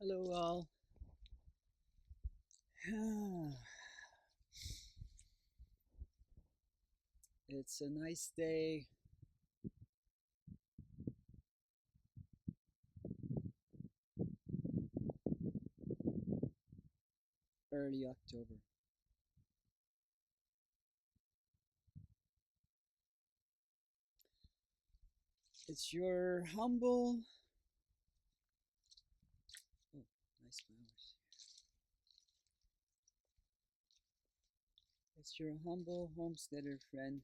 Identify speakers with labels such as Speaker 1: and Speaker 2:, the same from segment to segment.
Speaker 1: Hello, all. It's a nice day, early October. It's your humble. Oh, nice flowers. It's your humble homesteader friend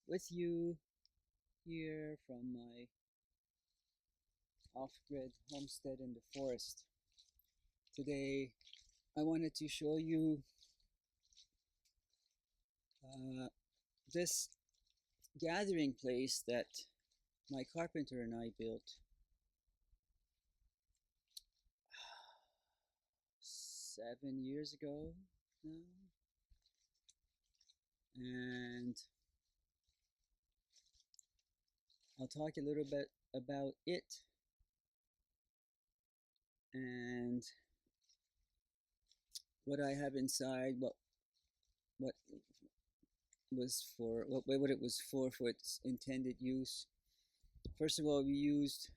Speaker 1: with you here from my off grid homestead in the forest. Today, I wanted to show you uh, this gathering place that my carpenter and I built 7 years ago now. And I'll talk a little bit about it and what I have inside, what what it was for its intended use. First of all, we used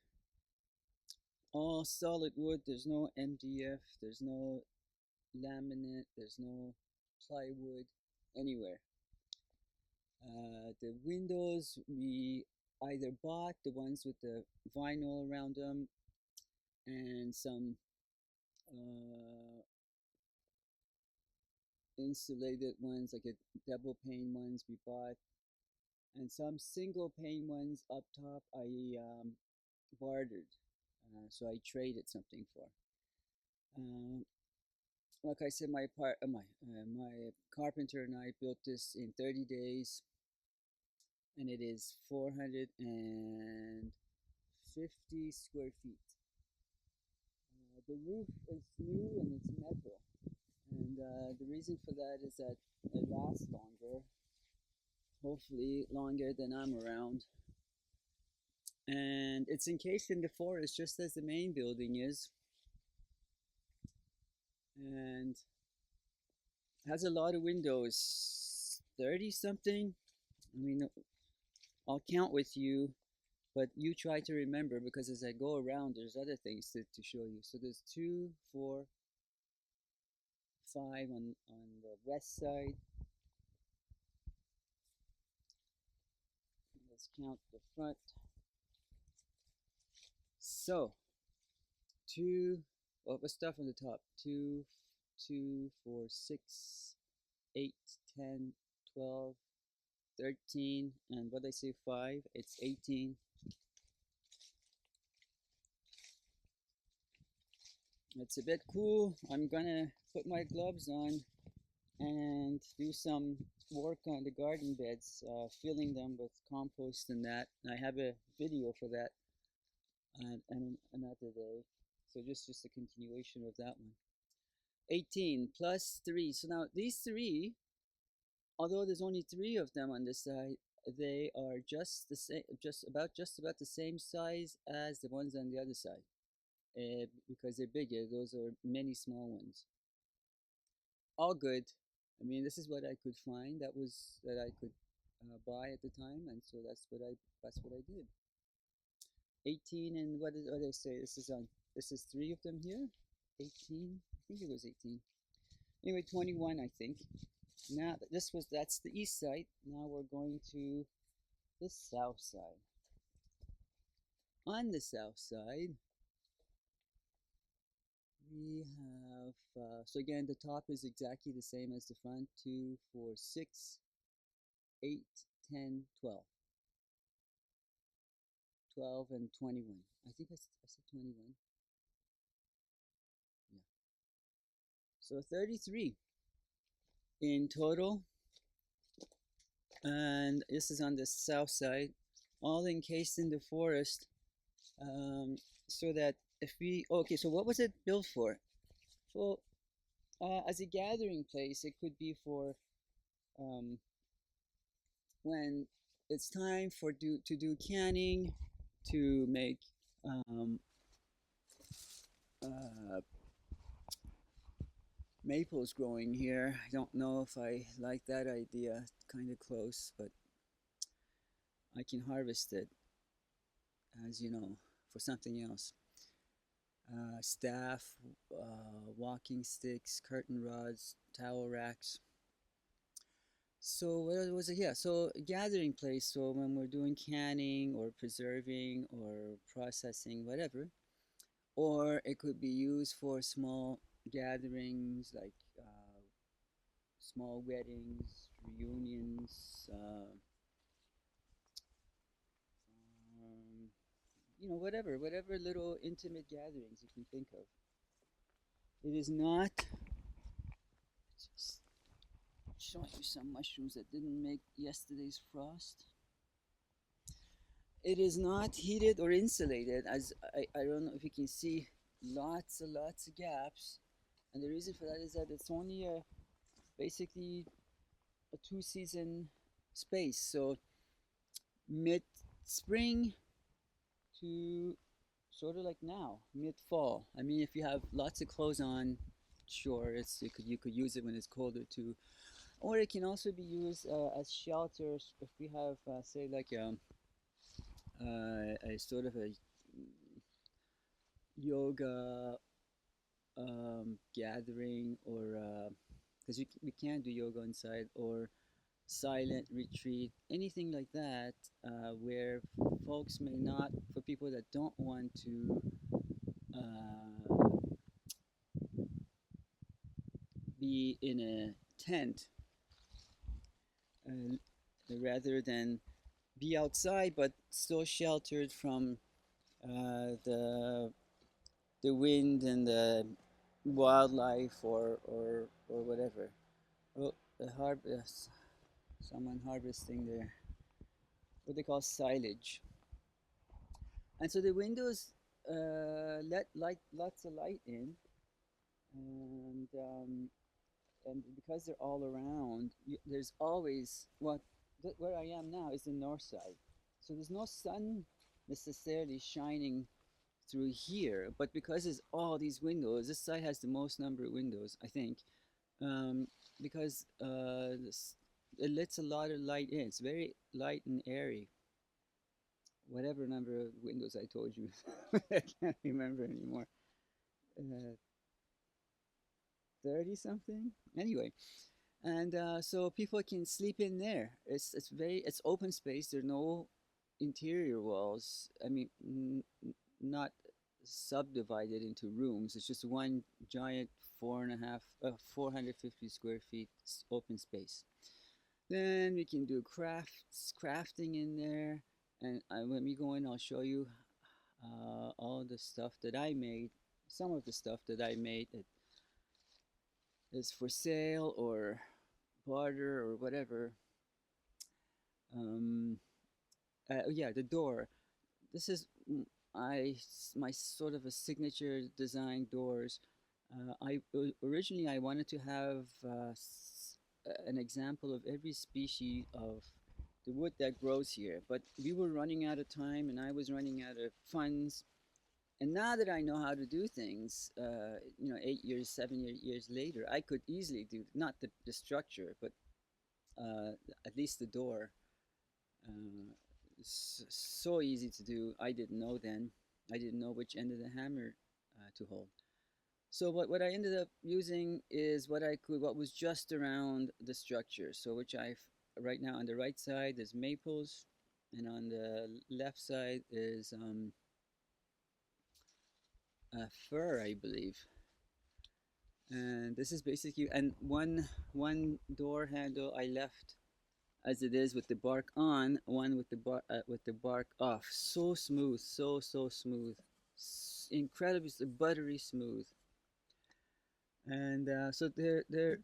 Speaker 1: all solid wood. There's no MDF, there's no laminate, there's no plywood anywhere. The windows we either bought the ones with the vinyl around them and some uh, insulated ones, like a double pane ones we bought, and some single pane ones up top I bartered, so I traded something for. Um, like I said, my carpenter and I built this in 30 days, and it is 450 square feet. The roof is new and it's metal, and the reason for that is that it lasts longer, hopefully longer than I'm around. And it's encased in the forest just as the main building is, and has a lot of windows, 30 something. I mean, I'll count with you, but you try to remember, because as I go around there's other things to show you. So there's 2, 4, 5 on the west side. Let's count the front. So 2, well, let's start from the top. 2, 2, 4, 6, 8, 10, 12, 13, and what did I say, 5? It's 18. It's a bit cool. I'm gonna put my gloves on and do some work on the garden beds, filling them with compost and that. I have a video for that and another day. So just a continuation of that one. 18 plus 3. So now these 3, although there's only 3 of them on this side, they are just the same, just about the same size as the ones on the other side, because they're bigger. Those are many small ones. All good. I mean, this is what I could find that I could buy at the time, and so that's what I did. 18, and what did I say? This is 3 of them here. 18. I think it was 18. Anyway, 21, I think. Now that's the east side. Now we're going to the south side. On the south side, we have, so again, the top is exactly the same as the front. 2, 4, 6, 8, 10, 12. 12 and 21. I think I said 21. Yeah. So 33 in total. And this is on the south side, all encased in the forest. So that if we, okay, so what was it built for? Well, as a gathering place, it could be for when it's time to do canning, to make uh, maples growing here. I don't know if I like that idea. Kind of close, but I can harvest it, as you know, for something else. Staff, walking sticks, curtain rods, towel racks. So what was it? Yeah, so a gathering place. So when we're doing canning or preserving or processing, whatever, or it could be used for small gatherings like small weddings, reunions, um, whatever little intimate gatherings you can think of. It is not just showing you some mushrooms that didn't make yesterday's frost. It is not heated or insulated, as I don't know if you can see lots of gaps. And the reason for that is that it's only basically a two-season space. So mid spring to sort of like now, mid fall. I mean, if you have lots of clothes on, sure, you could use it when it's colder too, or it can also be used as shelters if we have say like a sort of a yoga gathering, or because we can't do yoga inside, or silent retreat, anything like that, where folks may not, for people that don't want to be in a tent, uh, rather than be outside but still sheltered from the wind and the wildlife, or whatever. Oh, someone harvesting their what they call silage. And so the windows let light, lots of light in, and because they're all around, there's always where I am now is the north side, so there's no sun necessarily shining through here, but because there's all these windows, this side has the most number of windows, I think, um, because it lets a lot of light in. It's very light and airy. Whatever number of windows I told you, I can't remember anymore. 30 something. Anyway, and so people can sleep in there. It's open space. There are no interior walls. I mean, not subdivided into rooms. It's just one giant 450 square feet open space. Then we can do crafting in there. And when we go in, I'll show you all the stuff that I made. Some of the stuff that I made that is for sale or barter or whatever. Um, yeah, the door. This is I my sort of a signature design doors. Originally I wanted to have an example of every species of the wood that grows here, but we were running out of time and I was running out of funds. And now that I know how to do things, 8 years, 7 years later, I could easily do not the structure, but uh, at least the door. Uh, so easy to do. I didn't know then. I didn't know which end of the hammer to hold. So what I ended up using is what was just around the structure. So which I've right now on the right side is maples, and on the left side is fir, I believe. And this is basically, and one door handle I left as it is with the bark on, one with the bark off. So smooth, so smooth, incredibly buttery smooth. And so they're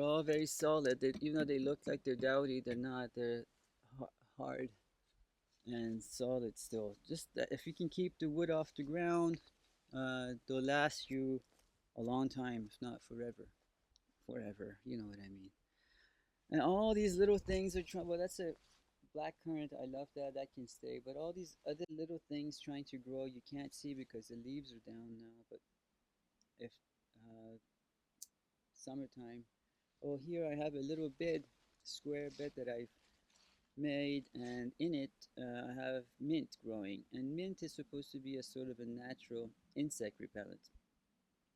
Speaker 1: all very solid. Even though they look like they're dowdy, they're not. They're hard and solid still. Just that if you can keep the wood off the ground, they'll last you a long time, if not forever. Forever, you know what I mean. And all these little things are trying. Well, that's a black currant, I love that. That can stay. But all these other little things trying to grow, you can't see because the leaves are down now. But if summertime, oh, here I have a little bed, square bed that I've made, and in it I have mint growing. And mint is supposed to be a sort of a natural insect repellent.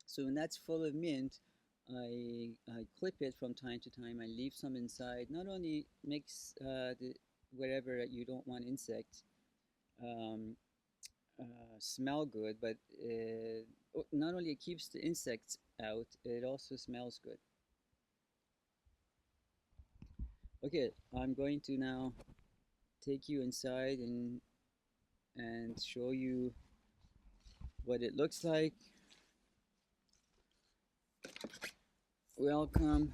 Speaker 1: So when that's full of mint, I clip it from time to time. I leave some inside. Not only makes the wherever you don't want insects um, smell good, but not only it keeps the insects out, it also smells good. Okay, I'm going to now take you inside and show you what it looks like. Welcome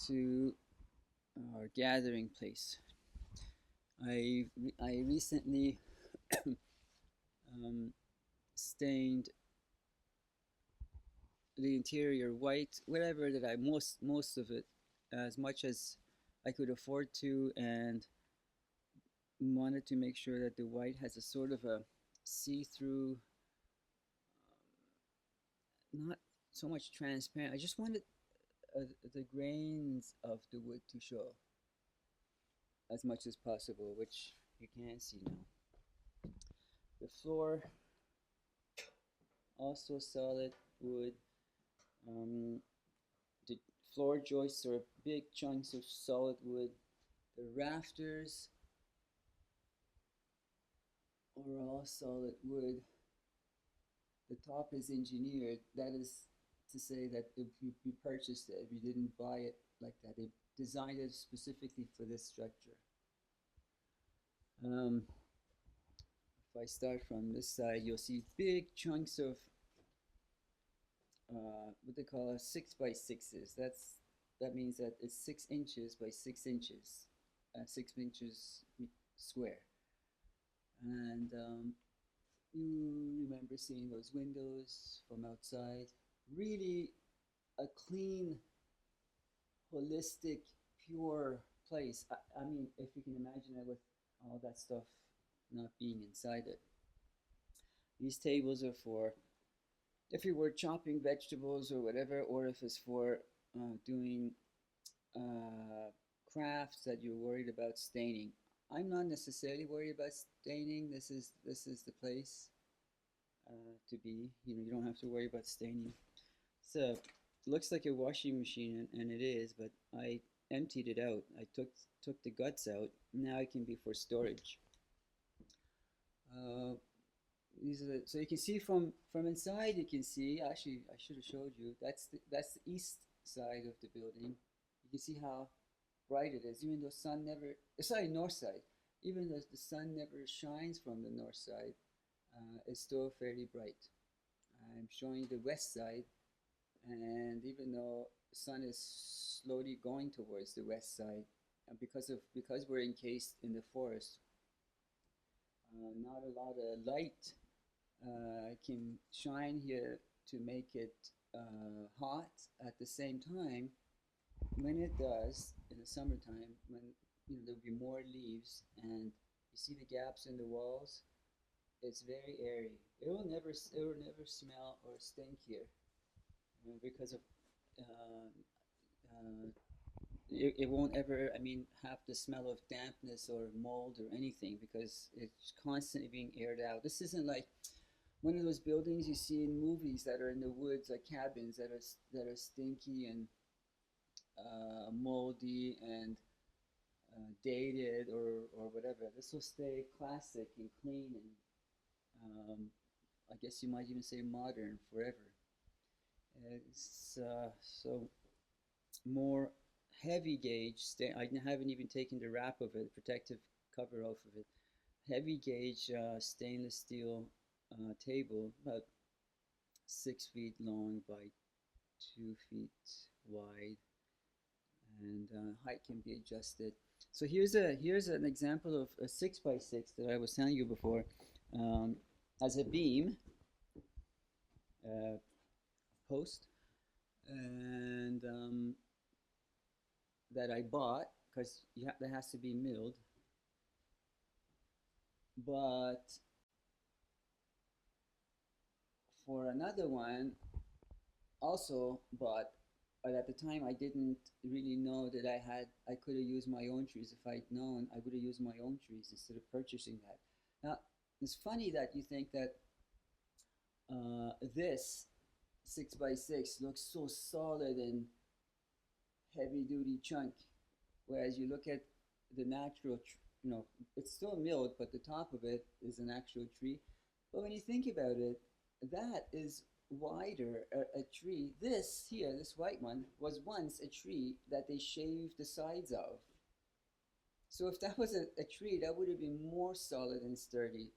Speaker 1: to our gathering place. I recently um, stained the interior white, whatever that I most of it, as much as I could afford to, and wanted to make sure that the white has a sort of a see-through, not so much transparent. I just wanted the grains of the wood to show as much as possible, which you can see now. The floor, also solid wood. Um, the floor joists are big chunks of solid wood. The rafters are all solid wood. The top is engineered. That is to say that if you purchased it, you didn't buy it like that. They designed it specifically for this structure. If I start from this side, you'll see big chunks of what they call 6x6s. That means that it's 6 inches by 6 inches, 6 inches square. And you remember seeing those windows from outside. Really a clean, holistic, pure place. I mean, if you can imagine it with all that stuff not being inside it. These tables are for if you were chopping vegetables or whatever, or if it's for doing uh, crafts that you're worried about staining. I'm not necessarily worried about staining. This is the place to be. You know, you don't have to worry about staining. So it looks like a washing machine, and it is, but I emptied it out. I took the guts out. Now it can be for storage. Uh, these are so you can see from inside. You can see, actually I should have showed you. That's the east side of the building. You can see how bright it is, even though sun never. Sorry, north side. Even though the sun never shines from the north side, it's still fairly bright. I'm showing the west side, and even though the sun is slowly going towards the west side, and because we're encased in the forest, not a lot of light can shine here to make it hot. At the same time, when it does in the summertime, when there'll be more leaves and you see the gaps in the walls, it's very airy. It will never smell or stink here because of uh, uh, it won't ever, I mean, have the smell of dampness or mold or anything because it's constantly being aired out. This isn't like one of those buildings you see in movies that are in the woods, like cabins that are stinky and moldy and dated or whatever. This will stay classic and clean and I guess you might even say modern forever. It's so more heavy gauge. I haven't even taken the wrap of it, protective cover off of it. Heavy gauge stainless steel table, about 6 feet long by 2 feet wide, and height can be adjusted. So here's an example of a 6x6 that I was telling you before, as a beam uh, post, and that I bought because that has to be milled. But for another one, also, but at the time I didn't really know that I could have used my own trees. If I'd known, I would have used my own trees instead of purchasing that. Now, it's funny that you think that this 6x6 looks so solid and heavy duty chunk, whereas you look at the natural, it's still milled, but the top of it is an actual tree. But when you think about it, that is wider a tree. This here, this white one, was once a tree that they shaved the sides of. So if that was a tree, that would have been more solid and sturdy.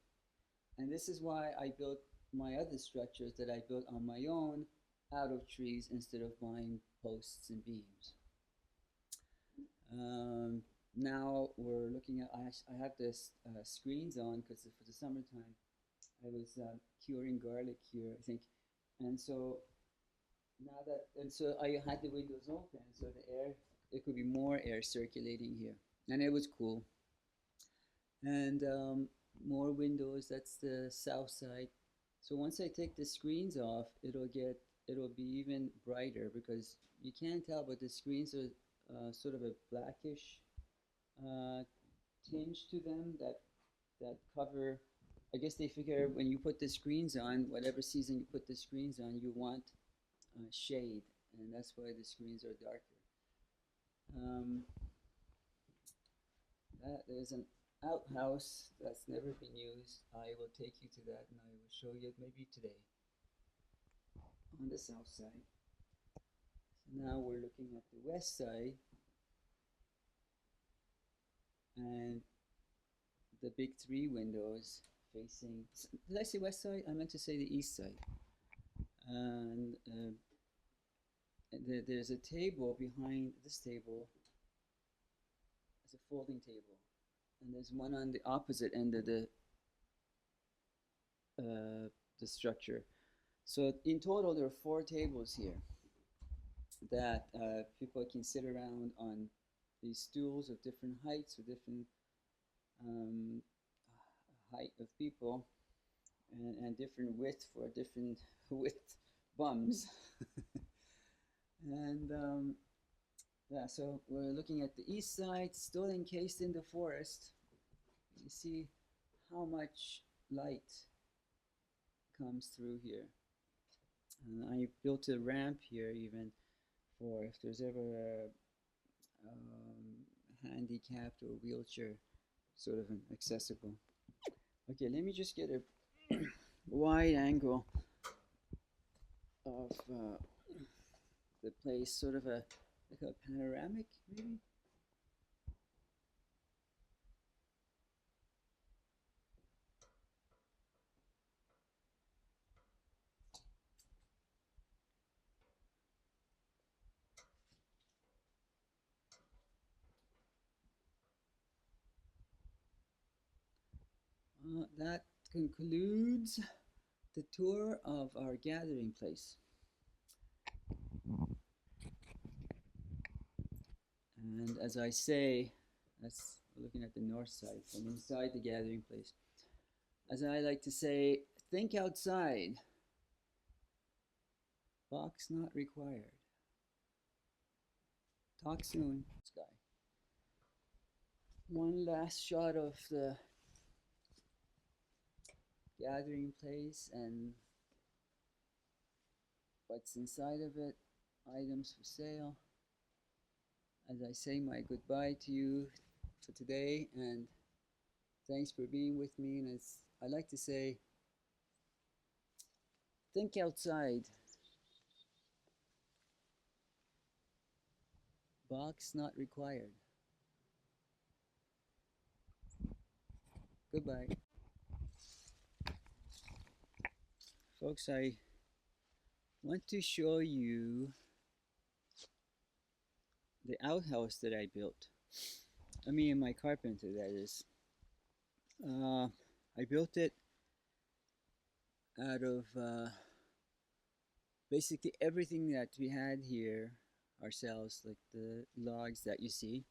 Speaker 1: And this is why I built my other structures that I built on my own out of trees instead of buying posts and beams. Um, Now we're looking at, I have this screens on because for the summertime I was curing garlic here, I think. And so I had the windows open so the air, there could be more air circulating here. And it was cool. And more windows, that's the south side. So once I take the screens off, it'll be even brighter because you can't tell, but the screens are sort of a blackish uh, tinge to them that cover. I guess they figure when you put the screens on, whatever season you put the screens on, you want shade, and that's why the screens are darker. Um, there's an outhouse that's never been used. I will take you to that, and I will show you it maybe today on the south side. So now we're looking at the west side, and the big three windows facing. Did I say west side? I meant to say the east side. And there's a table behind this table. It's a folding table, and there's one on the opposite end of uh, the structure. So in total, there are four tables here that people can sit around on these stools of different heights or different um, height of people and different width for different width bums. And yeah, so we're looking at the east side, still encased in the forest. You see how much light comes through here. And I built a ramp here even for if there's ever a handicapped or wheelchair sort of accessible. Okay, let me just get a wide angle of the place, sort of a like a panoramic maybe. That concludes the tour of our gathering place. And as I say, that's looking at the north side from inside the gathering place. As I like to say, think outside. Box not required. Talk soon, Sky. One last shot of the gathering place and what's inside of it. Items for sale. As I say my goodbye to you for today, and thanks for being with me. And as I like to say, think outside. Box not required. Goodbye. Folks, I want to show you the outhouse that I built. Me and my carpenter, that is. I built it out of basically everything that we had here ourselves, like the logs that you see.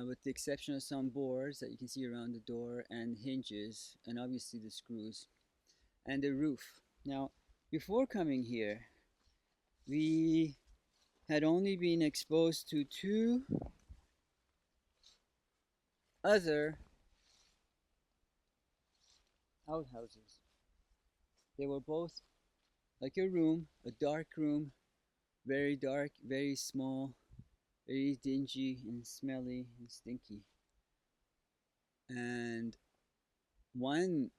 Speaker 1: with the exception of some boards that you can see around the door and hinges, and obviously the screws and the roof. Now, before coming here, we had only been exposed to two other outhouses. They were both like a room, a dark room, very dark, very small, very dingy and smelly and stinky. And one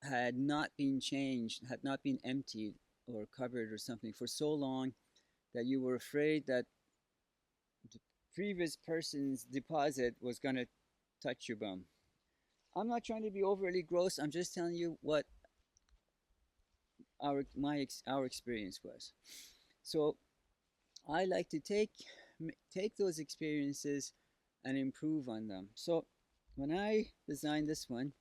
Speaker 1: had not been changed, had not been emptied or covered or something for so long that you were afraid that the previous person's deposit was going to touch your bum. I'm not trying to be overly gross. I'm just telling you what our experience was. So I like to take those experiences and improve on them. So when I designed this one,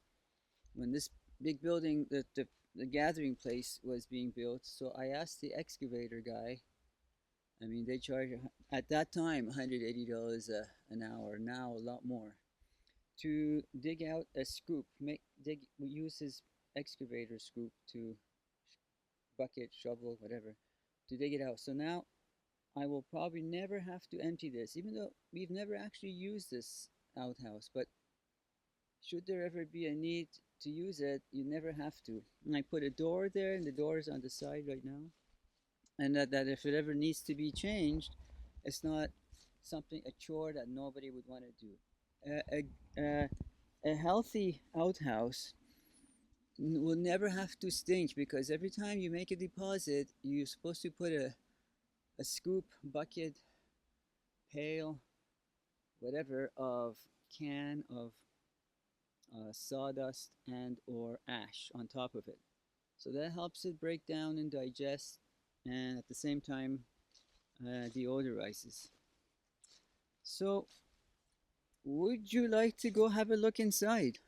Speaker 1: when this big building, the gathering place was being built, so I asked the excavator guy. I mean, they charge at that time $180 an hour. Now a lot more to dig out a scoop. Use his excavator scoop to bucket, shovel, whatever, to dig it out. So now I will probably never have to empty this, even though we've never actually used this outhouse. But should there ever be a need to use it, you never have to. And I put a door there, and the door is on the side right now. And that if it ever needs to be changed, it's not something, a chore that nobody would want to do. A healthy outhouse will never have to stink because every time you make a deposit, you're supposed to put a scoop, bucket, pail, whatever of can of sawdust and or ash on top of it. So that helps it break down and digest, and at the same time deodorizes. So would you like to go have a look inside?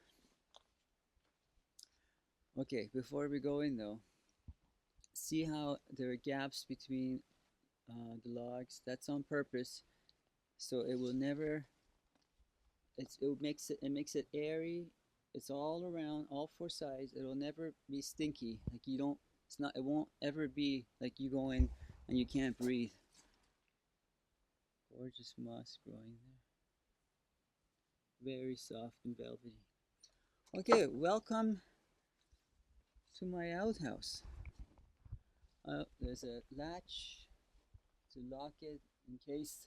Speaker 1: Okay, before we go in though, see how there are gaps between the logs? That's on purpose, so it will never. It makes it airy. It's all around, all four sides. It'll never be stinky. Like you don't. It's not. It won't ever be like you go in and you can't breathe. Gorgeous moss growing there. Very soft and velvety. Okay, welcome to my outhouse. There's a latch to lock it in case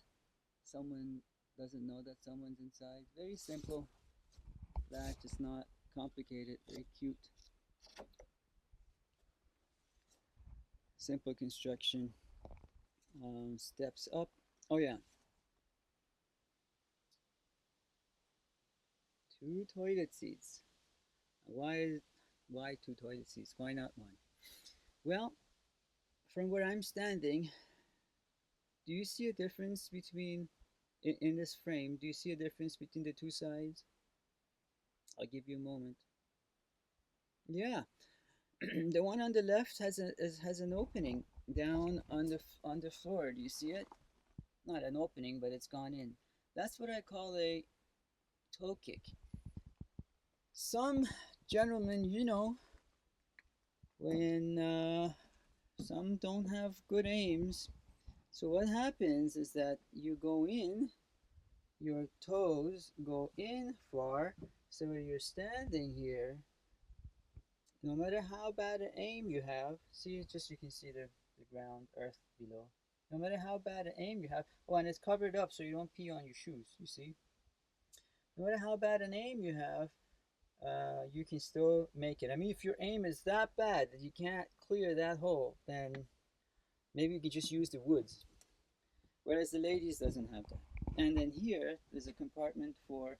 Speaker 1: someone doesn't know that someone's inside. Very simple latch. It's not complicated. Very cute. Simple construction. Steps up. Oh yeah. Two toilet seats. Why two toilet seats? Why not one? Well, from where I'm standing, do you see a difference between in this frame? Do you see a difference between the two sides? I'll give you a moment. Yeah, the one on the left has an opening down on the floor. Do you see it? Not an opening, but it's gone in. That's what I call a toe kick. Some gentlemen, when some don't have good aims. So what happens is that you go in, your toes go in far, so when you're standing here, no matter how bad an aim you have, see, just you can see the ground, earth below. No matter how bad an aim you have, oh, and it's covered up so you don't pee on your shoes, you see? No matter how bad an aim you have, you can still make it. I mean, if your aim is that bad that you can't clear that hole, then maybe you can just use the woods. Whereas the ladies doesn't have that. And then here, there's a compartment for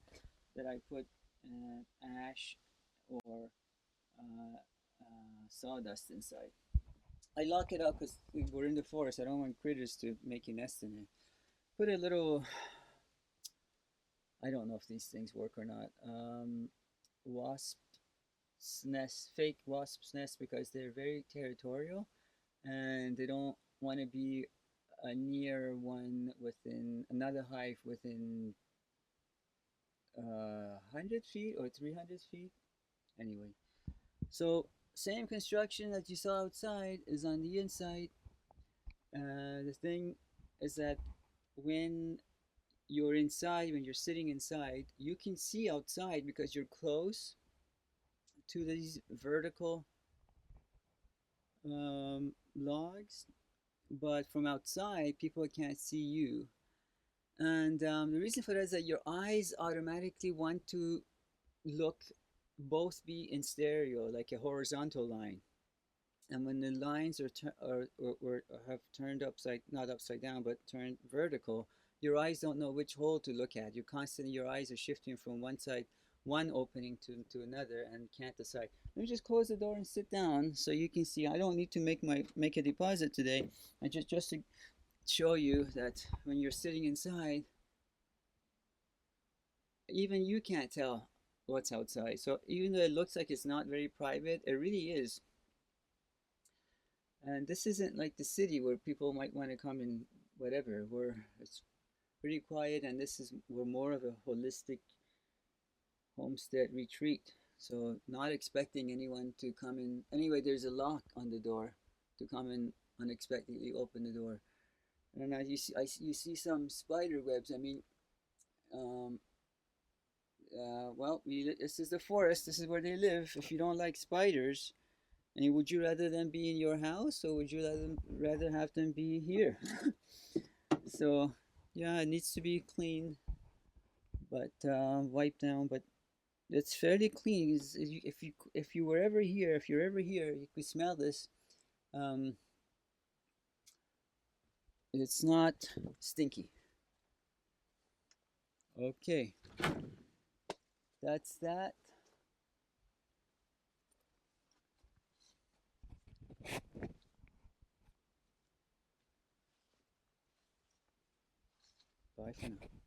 Speaker 1: that I put ash or sawdust inside. I lock it up because we're in the forest. I don't want critters to make a nest in it. Put a little, I don't know if these things work or not, wasp's nest, fake wasp's nest, because they're very territorial and they don't want to be near one within another hive within 100 feet or 300 feet. Anyway, so same construction that you saw outside is on the inside. The thing is that when you're inside, when you're sitting inside, you can see outside because you're close to these vertical logs, but from outside, people can't see you. And the reason for that is that your eyes automatically want to look both be in stereo, like a horizontal line. And when the lines or have turned upside, not upside down, but turned vertical, your eyes don't know which hole to look at. You constantly, your eyes are shifting from one side, one opening to another, and can't decide. Let me just close the door and sit down so you can see. I don't need to make a deposit today. I just to show you that when you're sitting inside, even you can't tell what's outside. So even though it looks like it's not very private, it really is. And this isn't like the city where people might want to come and whatever. It's pretty quiet, and we're more of a holistic homestead retreat. So not expecting anyone to come in. Anyway, there's a lock on the door to come and unexpectedly open the door. And now you see some spider webs. I mean, um, well, this is the forest. This is where they live. If you don't like spiders, and would you rather them be in your house, or would you rather have them be here? So, yeah, it needs to be cleaned, but wiped down. But it's fairly clean. If you were ever here, if you're ever here, you could smell this. Um, it's not stinky. Okay, that's that. Bye for now.